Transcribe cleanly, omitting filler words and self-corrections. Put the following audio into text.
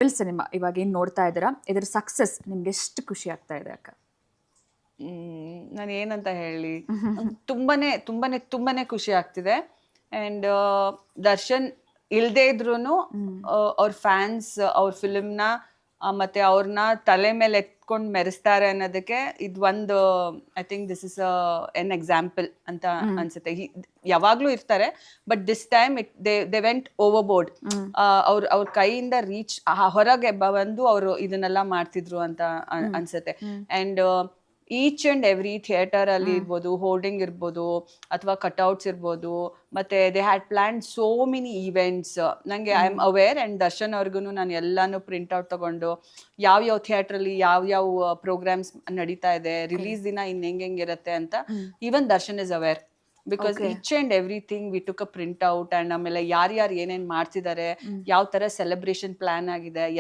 Kapil cinema ಇವಾಗ ಏನು ನೋಡ್ತಾ ಇದ್ದೀರಾ, ಇದರ ಸಕ್ಸಸ್ ನಿಮ್ಗೆ ಎಷ್ಟು ಖುಷಿ ಆಗ್ತಾ ಇದೆ ಅಕ್ಕ? ನಾನು ಏನಂತ ಹೇಳಿ, ತುಂಬಾನೇ ತುಂಬಾನೇ ತುಂಬಾನೇ ಖುಷಿ ಆಗ್ತಿದೆ. ಅಂಡ್ ದರ್ಶನ್ ಇಲ್ದೇ ಇದ್ರು ಅವ್ರ ಫ್ಯಾನ್ಸ್ ಅವ್ರ ಫಿಲ್ಮ್ನ ಮತ್ತೆ ಅವ್ರನ್ನ ತಲೆ ಮೇಲೆ ಎತ್ಕೊಂಡು ಮೆರೆಸ್ತಾರೆ ಅನ್ನೋದಕ್ಕೆ ಇದು ಒಂದು, I think this is an example ಅಂತ ಅನ್ಸುತ್ತೆ. ಯಾವಾಗ್ಲೂ ಇರ್ತಾರೆ, but this time they went over board. ಅವ್ರ ಕೈಯಿಂದ ರೀಚ್ ಹೊರಗೆ ಬಂದು ಅವರು ಇದನ್ನೆಲ್ಲ ಮಾಡ್ತಿದ್ರು ಅಂತ ಅನ್ಸುತ್ತೆ. And each and every theatre ಅಲ್ಲಿ ಇರ್ಬೋದು, ಹೋರ್ಡಿಂಗ್ ಇರ್ಬೋದು, ಅಥವಾ ಕಟ್ಔಟ್ಸ್ ಇರ್ಬೋದು, ಮತ್ತೆ they had plan so many events. ನಂಗೆ I am aware. And Darshan ಅವ್ರಿಗೂ ನಾನು ಎಲ್ಲಾನು ಪ್ರಿಂಟ್ ಔಟ್ ತಗೊಂಡು ಯಾವ ಥಿಯೇಟರ್ ಅಲ್ಲಿ ಯಾವ ಪ್ರೋಗ್ರಾಮ್ಸ್ ನಡೀತಾ ಇದೆ, ರಿಲೀಸ್ ದಿನ ಹೆಂಗಿರುತ್ತೆ ಅಂತ even Darshan is aware. Because each and everything we took a print out. And ಆಮೇಲೆ ಯಾರ್ಯಾರು ಏನೇನ್ ಮಾಡ್ತಿದ್ದಾರೆ, ಯಾವ ತರ ಸೆಲೆಬ್ರೇಷನ್ ಪ್ಲಾನ್ ಆಗಿದೆ,